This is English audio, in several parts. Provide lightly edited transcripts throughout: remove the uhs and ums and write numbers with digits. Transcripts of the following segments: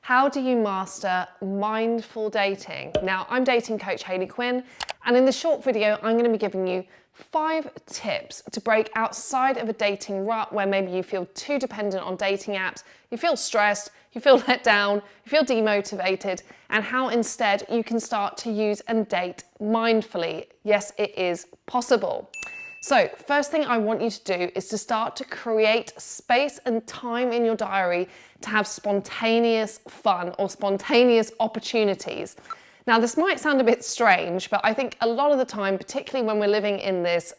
How do you master mindful dating? Now, I'm dating coach Hayley Quinn, and in this short video, I'm going to be giving you 5 tips to break outside of a dating rut where maybe you feel too dependent on dating apps, you feel stressed, you feel let down, you feel demotivated, and how instead you can start to use and date mindfully. Yes, it is possible. So first thing I want you to do is to start to create space and time in your diary to have spontaneous fun or spontaneous opportunities. Now, this might sound a bit strange, but I think a lot of the time, particularly when we're living in this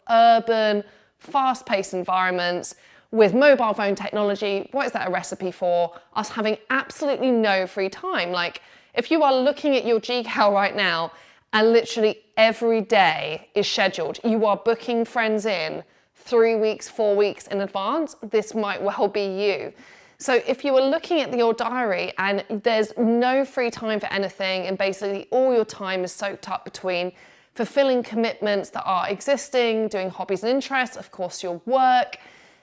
urban, fast-paced environments with mobile phone technology, what is that a recipe for? Us having absolutely no free time. Like, if you are looking at your Gcal right now, and literally every day is scheduled, you are booking friends in 3 weeks, 4 weeks in advance, this might well be you. So if you are looking at your diary and there's no free time for anything, and basically all your time is soaked up between fulfilling commitments that are existing, doing hobbies and interests, of course your work,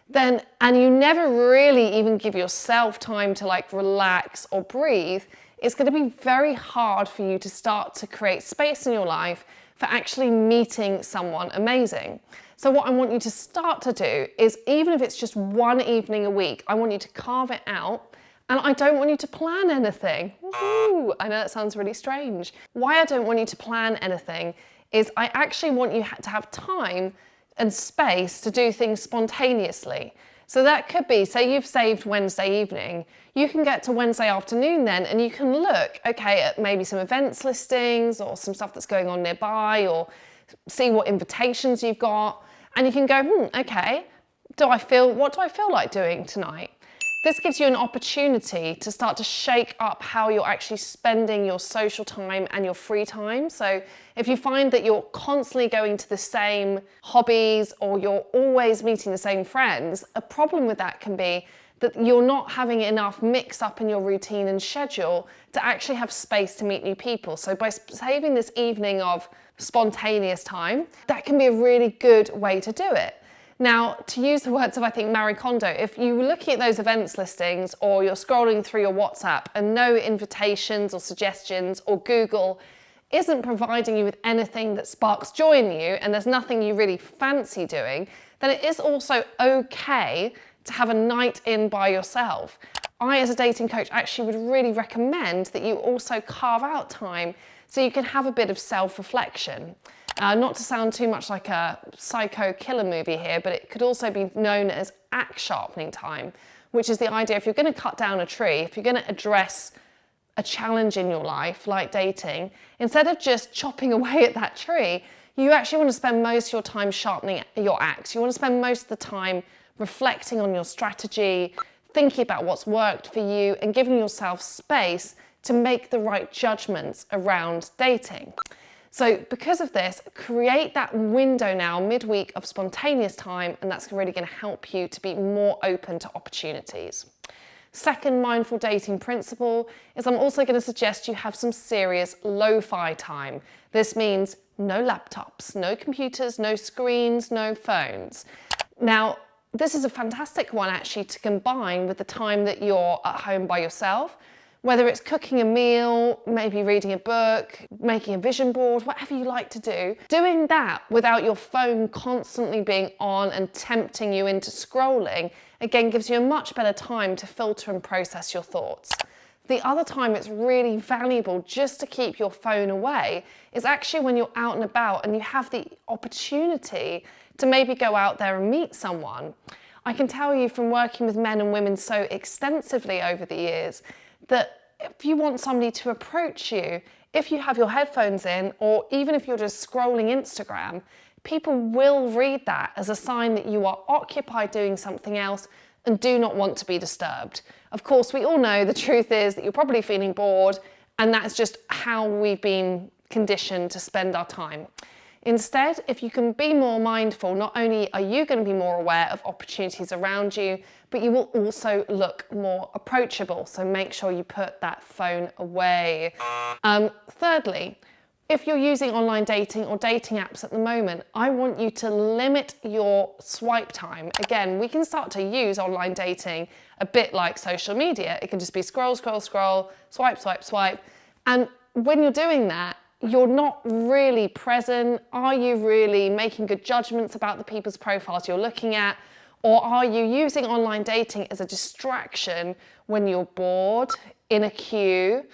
then, and you never really even give yourself time to like relax or breathe, it's going to be very hard for you to start to create space in your life for actually meeting someone amazing. So what I want you to start to do is, even if it's just one evening a week, I want you to carve it out, and I don't want you to plan anything. Woo-hoo. I know that sounds really strange. Why I don't want you to plan anything is I actually want you to have time and space to do things spontaneously. So that could be, say you've saved Wednesday evening, you can get to Wednesday afternoon then and you can look, okay, at maybe some events listings or some stuff that's going on nearby, or see what invitations you've got, and you can go, okay, what do I feel like doing tonight? This gives you an opportunity to start to shake up how you're actually spending your social time and your free time. So if you find that you're constantly going to the same hobbies or you're always meeting the same friends, a problem with that can be that you're not having enough mix up in your routine and schedule to actually have space to meet new people. So by saving this evening of spontaneous time, that can be a really good way to do it. Now, to use the words of, I think, Marie Kondo, if you're looking at those events listings or you're scrolling through your WhatsApp and no invitations or suggestions, or Google isn't providing you with anything that sparks joy in you, and there's nothing you really fancy doing, then it is also okay to have a night in by yourself. I, as a dating coach, actually would really recommend that you also carve out time so you can have a bit of self-reflection. Not to sound too much like a psycho killer movie here, but it could also be known as axe sharpening time, which is the idea, if you're going to cut down a tree, if you're going to address a challenge in your life, like dating, instead of just chopping away at that tree, you actually want to spend most of your time sharpening your axe. You want to spend most of the time reflecting on your strategy, thinking about what's worked for you, and giving yourself space to make the right judgments around dating. So because of this, create that window now midweek of spontaneous time, and that's really going to help you to be more open to opportunities. Second mindful dating principle is I'm also going to suggest you have some serious lo-fi time. This means no laptops, no computers, no screens, no phones. Now, this is a fantastic one actually to combine with the time that you're at home by yourself. Whether it's cooking a meal, maybe reading a book, making a vision board, whatever you like to do, doing that without your phone constantly being on and tempting you into scrolling, again, gives you a much better time to filter and process your thoughts. The other time it's really valuable just to keep your phone away is actually when you're out and about and you have the opportunity to maybe go out there and meet someone. I can tell you from working with men and women so extensively over the years that if you want somebody to approach you, if you have your headphones in, or even if you're just scrolling Instagram, people will read that as a sign that you are occupied doing something else and do not want to be disturbed. Of course, we all know the truth is that you're probably feeling bored, and that's just how we've been conditioned to spend our time. Instead, if you can be more mindful, not only are you going to be more aware of opportunities around you, but you will also look more approachable. So make sure you put that phone away. Thirdly, if you're using online dating or dating apps at the moment, I want you to limit your swipe time. Again, we can start to use online dating a bit like social media. It can just be scroll, scroll, scroll, swipe, swipe, swipe. And when you're doing that, you're not really present. Are you really making good judgments about the people's profiles you're looking at? Or are you using online dating as a distraction when you're bored, in a queue,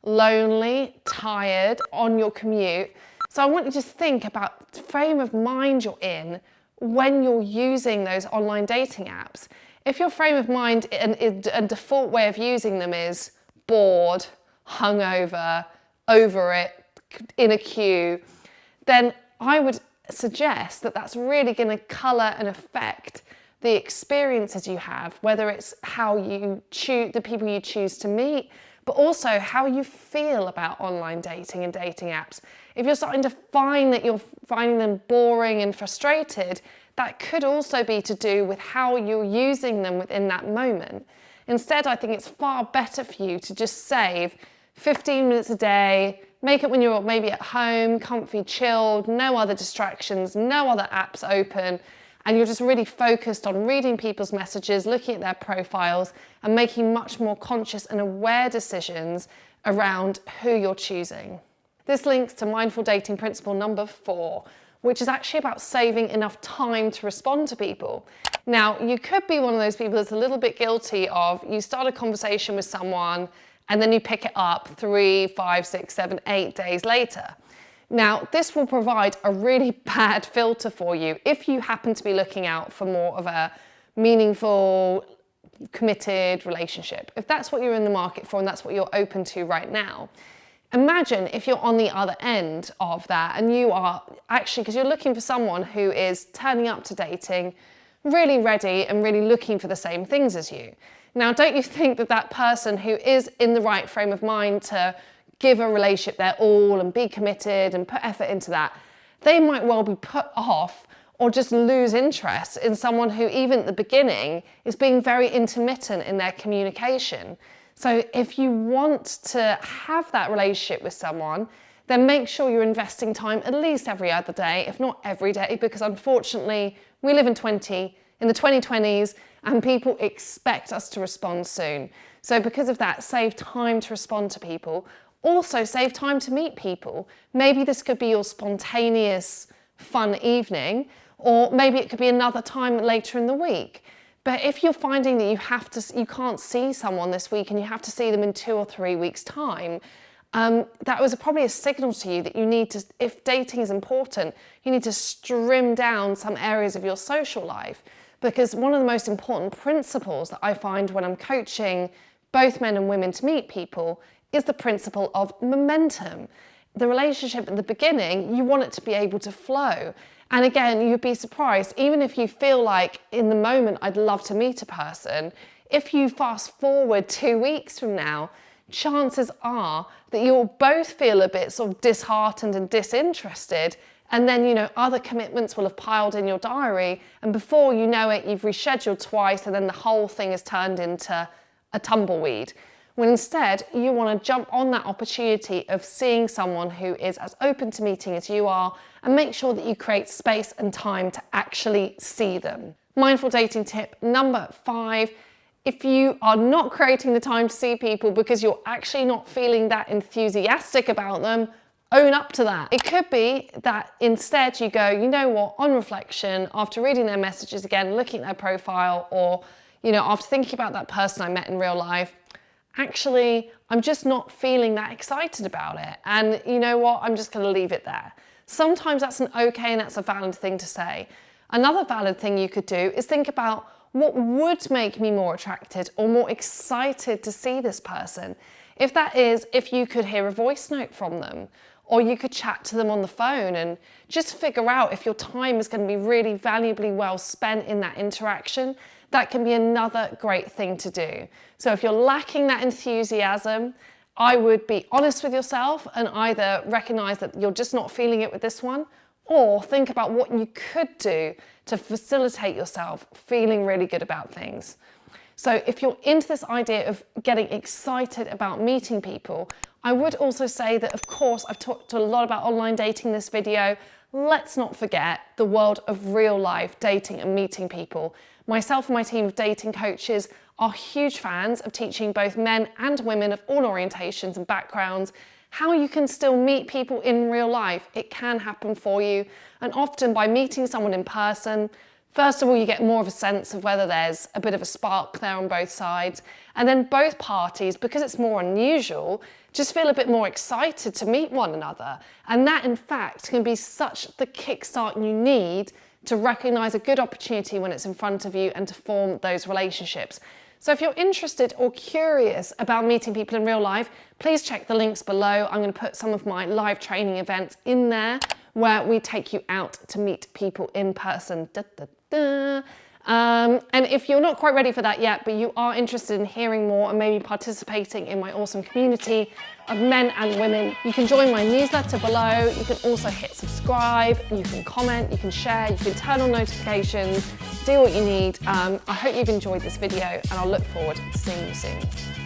lonely, tired, on your commute? So I want you to think about the frame of mind you're in when you're using those online dating apps. If your frame of mind and default way of using them is bored, hungover, over it, in a queue, then I would suggest that that's really going to colour and affect the experiences you have, whether it's how you choose, the people you choose to meet, but also how you feel about online dating and dating apps. If you're starting to find that you're finding them boring and frustrated, that could also be to do with how you're using them within that moment. Instead, I think it's far better for you to just save 15 minutes a day, make it when you're maybe at home, comfy, chilled, no other distractions, no other apps open, and you're just really focused on reading people's messages, looking at their profiles, and making much more conscious and aware decisions around who you're choosing. This links to mindful dating principle number 4, which is actually about saving enough time to respond to people. Now, you could be one of those people that's a little bit guilty of, you start a conversation with someone and then you pick it up 3, 5, 6, 7, 8 days later. Now, this will provide a really bad filter for you if you happen to be looking out for more of a meaningful, committed relationship. If that's what you're in the market for and that's what you're open to right now, imagine if you're on the other end of that and you are actually, because you're looking for someone who is turning up to dating, really ready and really looking for the same things as you. Now, don't you think that that person who is in the right frame of mind to give a relationship their all and be committed and put effort into that, they might well be put off or just lose interest in someone who even at the beginning is being very intermittent in their communication. So if you want to have that relationship with someone, then make sure you're investing time at least every other day, if not every day, because unfortunately we live in the 2020s and people expect us to respond soon. So because of that, save time to respond to people. Also save time to meet people. Maybe this could be your spontaneous fun evening, or maybe it could be another time later in the week. But if you're finding that you can't see someone this week and you have to see them in 2 or 3 weeks' time, that was probably a signal to you that you need to, if dating is important, you need to trim down some areas of your social life. Because one of the most important principles that I find when I'm coaching both men and women to meet people is the principle of momentum. The relationship at the beginning, you want it to be able to flow. And again, you'd be surprised, even if you feel like in the moment, I'd love to meet a person, if you fast forward 2 weeks from now, chances are that you'll both feel a bit sort of disheartened and disinterested. And then, other commitments will have piled in your diary. And before you know it, you've rescheduled twice and then the whole thing has turned into a tumbleweed. When instead, you want to jump on that opportunity of seeing someone who is as open to meeting as you are and make sure that you create space and time to actually see them. Mindful dating tip number 5. If you are not creating the time to see people because you're actually not feeling that enthusiastic about them, own up to that. It could be that instead you go, you know what, on reflection, after reading their messages again, looking at their profile, or, after thinking about that person I met in real life, actually, I'm just not feeling that excited about it. And you know what, I'm just gonna leave it there. Sometimes that's an okay and that's a valid thing to say. Another valid thing you could do is think about what would make me more attracted or more excited to see this person. If that is, if you could hear a voice note from them, or you could chat to them on the phone and just figure out if your time is going to be really valuably well spent in that interaction, that can be another great thing to do. So if you're lacking that enthusiasm, I would be honest with yourself and either recognize that you're just not feeling it with this one, or think about what you could do to facilitate yourself feeling really good about things. So if you're into this idea of getting excited about meeting people, I would also say that, of course, I've talked a lot about online dating in this video. Let's not forget the world of real life dating and meeting people. Myself and my team of dating coaches are huge fans of teaching both men and women of all orientations and backgrounds how you can still meet people in real life. It can happen for you. And often by meeting someone in person, first of all, you get more of a sense of whether there's a bit of a spark there on both sides. And then both parties, because it's more unusual, just feel a bit more excited to meet one another. And that, in fact, can be such the kickstart you need to recognize a good opportunity when it's in front of you and to form those relationships. So if you're interested or curious about meeting people in real life, please check the links below. I'm going to put some of my live training events in there where we take you out to meet people in person. And if you're not quite ready for that yet, but you are interested in hearing more and maybe participating in my awesome community of men and women, you can join my newsletter below. You can also hit subscribe, you can comment, you can share, you can turn on notifications, do what you need. I hope you've enjoyed this video and I'll look forward to seeing you soon.